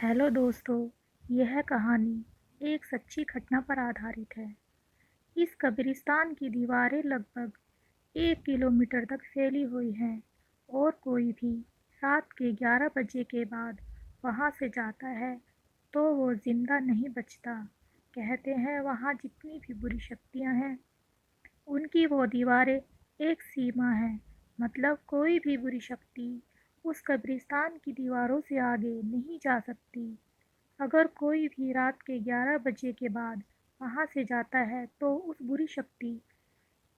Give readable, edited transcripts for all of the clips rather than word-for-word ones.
Hello दोस्तों, यह कहानी एक सच्ची घटना पर आधारित है। इस कब्रिस्तान की दीवारें लगभग 1 किलोमीटर तक फैली हुई हैं और कोई भी रात के 11 बजे के बाद वहां से जाता है तो वो जिंदा नहीं बचता। कहते हैं वहां जितनी भी बुरी शक्तियां हैं उनकी वो दीवारें एक सीमा है। मतलब कोई भी बुरी शक्ति उस कब्रिस्तान की दीवारों से आगे नहीं जा सकती। अगर कोई भी रात के 11 बजे के बाद वहाँ से जाता है तो उस बुरी शक्ति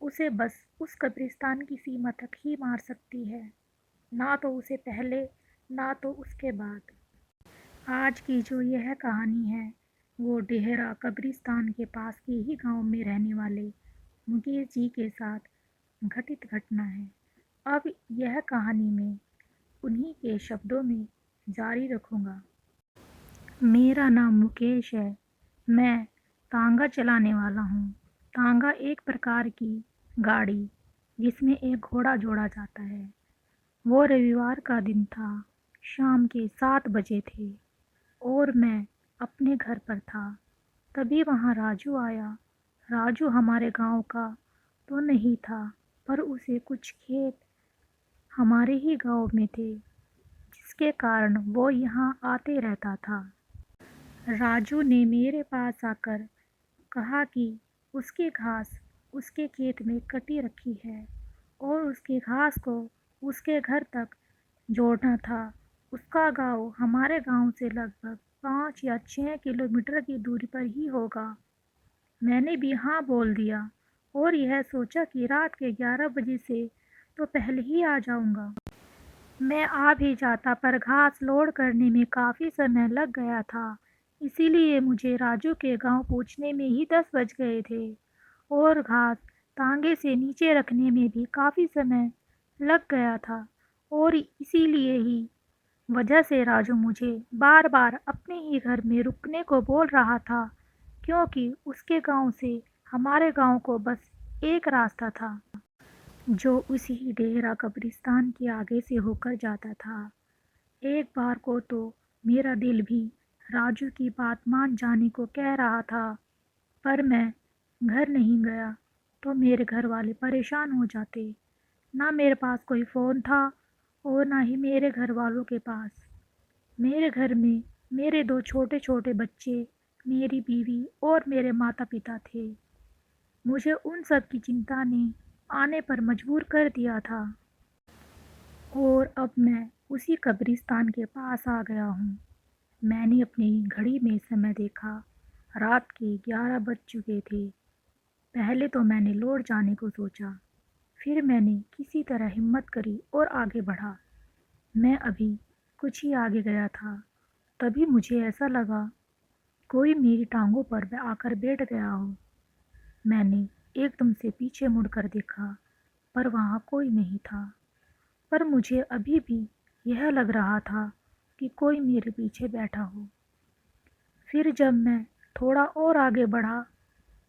उसे बस उस कब्रिस्तान की सीमा तक ही मार सकती है, ना तो उसे पहले ना तो उसके बाद। आज की जो यह कहानी है वो डेहरा कब्रिस्तान के पास के ही गांव में रहने वाले मुकेश जी के साथ घटित घटना है। अब यह कहानी मैं उन्हीं के शब्दों में जारी रखूँगा। मेरा नाम मुकेश है। मैं तांगा चलाने वाला हूँ। तांगा एक प्रकार की गाड़ी जिसमें एक घोड़ा जोड़ा जाता है। वो रविवार का दिन था। शाम के 7 बजे थे और मैं अपने घर पर था। तभी वहाँ राजू आया। राजू हमारे गांव का तो नहीं था, पर उसे कुछ खेत हमारे ही गांव में थे, जिसके कारण वो यहाँ आते रहता था। राजू ने मेरे पास आकर कहा कि उसकी घास उसके खेत में कटी रखी है और उसकी घास को उसके घर तक जोड़ना था। उसका गांव हमारे गांव से लगभग 5 या 6 किलोमीटर की दूरी पर ही होगा। मैंने भी हाँ बोल दिया और यह सोचा कि रात के 11 बजे से तो पहले ही आ जाऊंगा। मैं आ भी जाता, पर घास लोड करने में काफ़ी समय लग गया था। इसीलिए मुझे राजू के गांव पहुंचने में ही 10 बज गए थे और घास तांगे से नीचे रखने में भी काफ़ी समय लग गया था। और इसीलिए ही वजह से राजू मुझे बार बार अपने ही घर में रुकने को बोल रहा था, क्योंकि उसके गांव से हमारे गांव को बस एक रास्ता था, जो उसी डेरा कब्रिस्तान के आगे से होकर जाता था। एक बार को तो मेरा दिल भी राजू की बात मान जाने को कह रहा था, पर मैं घर नहीं गया तो मेरे घर वाले परेशान हो जाते। ना मेरे पास कोई फ़ोन था और ना ही मेरे घर वालों के पास। मेरे घर में मेरे 2 छोटे छोटे बच्चे, मेरी बीवी और मेरे माता पिता थे। मुझे उन सब की चिंता ने आने पर मजबूर कर दिया था और अब मैं उसी कब्रिस्तान के पास आ गया हूँ। मैंने अपनी घड़ी में समय देखा। रात के 11 बज चुके थे। पहले तो मैंने लौट जाने को सोचा, फिर मैंने किसी तरह हिम्मत करी और आगे बढ़ा। मैं अभी कुछ ही आगे गया था, तभी मुझे ऐसा लगा कोई मेरी टांगों पर आकर बैठ गया हो। मैंने एकदम से पीछे मुड़कर देखा, पर वहाँ कोई नहीं था। पर मुझे अभी भी यह लग रहा था कि कोई मेरे पीछे बैठा हो। फिर जब मैं थोड़ा और आगे बढ़ा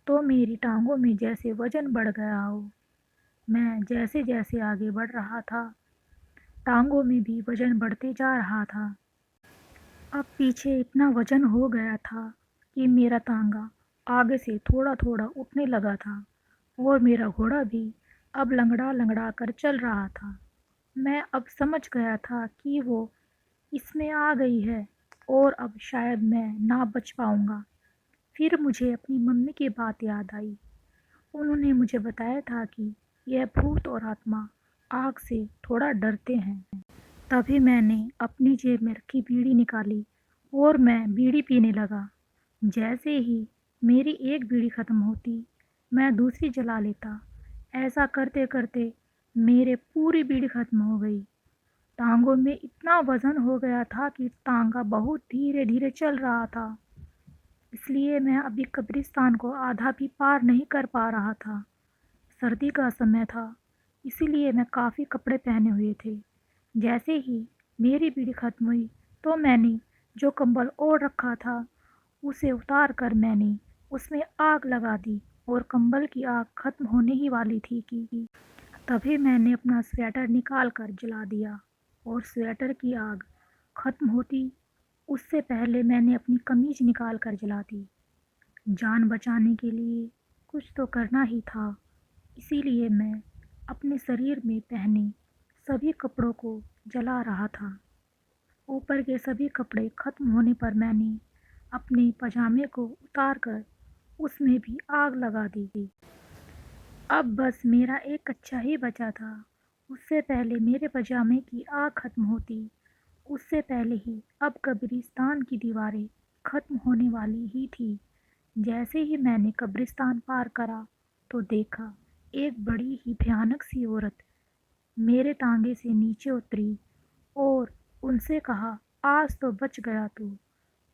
तो मेरी टांगों में जैसे वजन बढ़ गया हो। मैं जैसे जैसे आगे बढ़ रहा था, टांगों में भी वजन बढ़ते जा रहा था। अब पीछे इतना वजन हो गया था कि मेरा तांगा आगे से थोड़ा थोड़ा उठने लगा था और मेरा घोड़ा भी अब लंगड़ा लंगड़ा कर चल रहा था। मैं अब समझ गया था कि वो इसमें आ गई है और अब शायद मैं ना बच पाऊंगा। फिर मुझे अपनी मम्मी की बात याद आई। उन्होंने मुझे बताया था कि यह भूत और आत्मा आग से थोड़ा डरते हैं। तभी मैंने अपनी जेब में रखी बीड़ी निकाली और मैं बीड़ी पीने लगा। जैसे ही मेरी एक बीड़ी खत्म होती, मैं दूसरी जला लेता। ऐसा करते करते मेरे पूरी बीड़ी खत्म हो गई। टांगों में इतना वजन हो गया था कि टांगा बहुत धीरे धीरे चल रहा था। इसलिए मैं अभी कब्रिस्तान को आधा भी पार नहीं कर पा रहा था। सर्दी का समय था, इसीलिए मैं काफ़ी कपड़े पहने हुए थे। जैसे ही मेरी बीड़ी खत्म हुई तो मैंने जो कंबल ओढ़ रखा था उसे उतार कर मैंने उसमें आग लगा दी और कंबल की आग खत्म होने ही वाली थी कि तभी मैंने अपना स्वेटर निकाल कर जला दिया और स्वेटर की आग खत्म होती उससे पहले मैंने अपनी कमीज निकाल कर जला दी। जान बचाने के लिए कुछ तो करना ही था, इसीलिए मैं अपने शरीर में पहने सभी कपड़ों को जला रहा था। ऊपर के सभी कपड़े खत्म होने पर मैंने अपने पजामे को उतार कर उसमें भी आग लगा दी। अब बस मेरा एक कच्छा ही बचा था। उससे पहले मेरे पजामे की आग खत्म होती, उससे पहले ही अब कब्रिस्तान की दीवारें खत्म होने वाली ही थी। जैसे ही मैंने कब्रिस्तान पार करा तो देखा एक बड़ी ही भयानक सी औरत मेरे तांगे से नीचे उतरी और उनसे कहा, आज तो बच गया तू,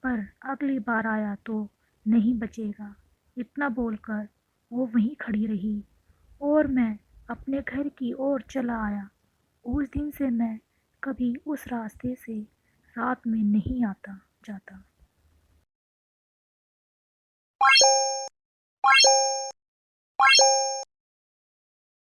पर अगली बार आया तो नहीं बचेगा। इतना बोलकर वो वहीं खड़ी रही और मैं अपने घर की ओर चला आया। उस दिन से मैं कभी उस रास्ते से रात में नहीं आता जाता।